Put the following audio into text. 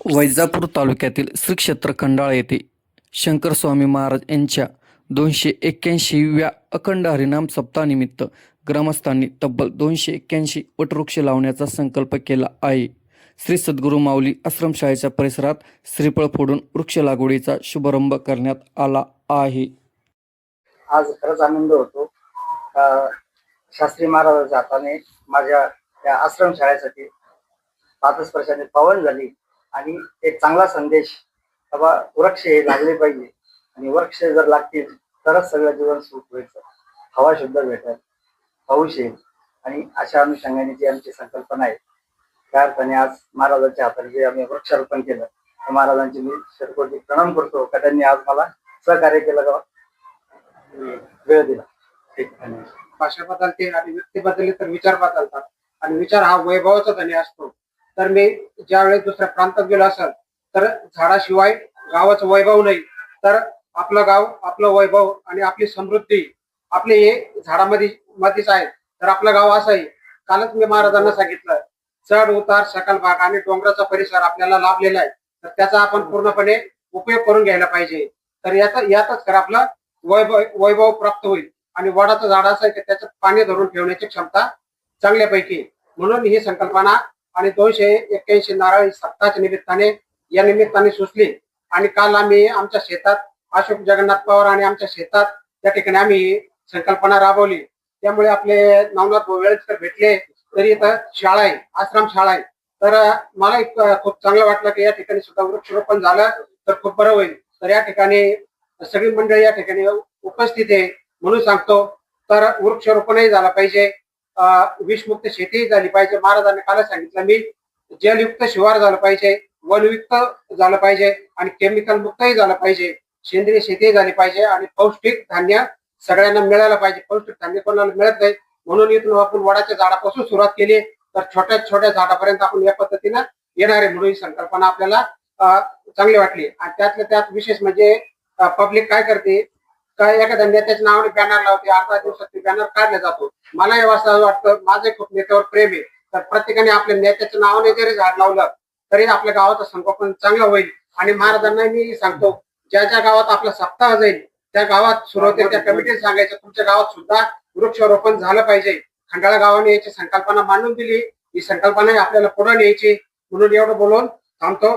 वैजापूर तालुक्यातील श्री क्षेत्र खंडाळा येथे शंकर स्वामी महाराज यांच्या 281व्या अखंड हरिनाम सप्ताहानिमित्त ग्रामस्थांनी तब्बल 281 वटवृक्ष लावण्याचा संकल्प केला आहे. श्री सद्गुरू माऊली आश्रमशाळेच्या परिसरात श्रीफळ फोडून वृक्ष लागवडीचा शुभारंभ करण्यात आला आहे. आज खरंच आनंद होतो. शास्त्री महाराजांच्या हाताने माझ्या या आश्रमशाळेसाठी 5 वर्षांनी पावन झाली आणि एक चांगला संदेश बाबा वृक्ष हे लागले पाहिजे आणि वृक्ष जर लागतील तरच सगळं जीवन सुख होईल, हवा शुद्ध भेटेल, पाऊस येईल. आणि अशा अनुषंगाने जी आमची संकल्पना आहे त्या अर्थाने आज महाराजांच्या हाताने जे आम्ही वृक्षारोपण केलं त्या महाराजांची मी शतकोटी प्रणाम करतो का त्यांनी आज मला सहकार्य केलं, का वेळ दिला. ठीक आहे. भाषा बदलते आणि व्यक्ती बदलली तर विचार बदलतात आणि विचार हा वैभवाचा धनी असतो. तर मी ज्यावेळेस दुसऱ्या प्रांतात गेलो असेल तर झाडाशिवाय गावाचं वैभव नाही, तर आपलं गाव, आपलं वैभव आणि आपली समृद्धी आपले हे मध्येच आहे. तर आपलं गाव असं आहे. कालच मी महाराजांना सांगितलं, चढ उतार सकल भाग आणि डोंगराचा परिसर आपल्याला लाभलेला आहे, तर त्याचा आपण पूर्णपणे उपयोग करून घ्यायला पाहिजे. तर यातच खरं आपलं वैभव प्राप्त होईल. आणि वडाचं झाड असं आहे की त्याच्यात पाणी धरून ठेवण्याची क्षमता चांगल्यापैकी. म्हणून ही संकल्पना आणि 281 नारळ सप्ताहाच्या निमित्ताने सुचली. आणि काल आम्ही आमच्या शेतात अशोक जगन्नाथ पवार आणि आमच्या शेतात त्या ठिकाणी आम्ही संकल्पना राबवली. त्यामुळे आपले नवनाथ वेळेकर भेटले. तरी इथं शाळा आहे, आश्रम शाळा आहे. तर मला खूप चांगलं वाटलं की या ठिकाणी सुद्धा वृक्षारोपण झालं तर खूप बरं होईल. तर या ठिकाणी सगळी मंडळी या ठिकाणी उपस्थित आहे म्हणून सांगतो. तर वृक्षारोपणही झालं पाहिजे, विषमुक्त शेतीही झाली पाहिजे. महाराजांनी काल सांगितलं, मी जलयुक्त शिवार झालं पाहिजे, वनयुक्त झालं पाहिजे आणि केमिकल मुक्तही झालं पाहिजे, सेंद्रिय शेती झाली पाहिजे आणि पौष्टिक धान्य सगळ्यांना मिळायला पाहिजे. पौष्टिक धान्य कोणाला मिळत नाही म्हणून इथून आपण वडाच्या झाडापासून सुरुवात केली तर छोट्या छोट्या झाडापर्यंत आपण या पद्धतीनं येणार आहे. म्हणून ही संकल्पना आपल्याला चांगली वाटली. आणि त्यातल्या त्यात विशेष म्हणजे पब्लिक काय करते, काय एखाद्या नेत्याच्या नावाने बॅनर लावते, 8 दिवसात ते बॅनर काढला जातो. मला हे असं वाटतं, माझं खूप नेत्यावर प्रेम आहे, तर प्रत्येकाने आपल्या नेत्याच्या नावाने जरी झाड लावलं तरी आपल्या गावाचं संगोपन चांगलं होईल. आणि महाराजांना मी सांगतो, ज्या ज्या गावात आपला सप्ताह जाईल त्या गावात सुरुवातीला त्या कमिटीने सांगायचं तुमच्या गावात सुद्धा वृक्षारोपण झालं पाहिजे. खंडाळा गावाने याची संकल्पना मांडून दिली. ही संकल्पना आपल्याला पुढे न्यायची. म्हणून एवढं बोलून थांबतो.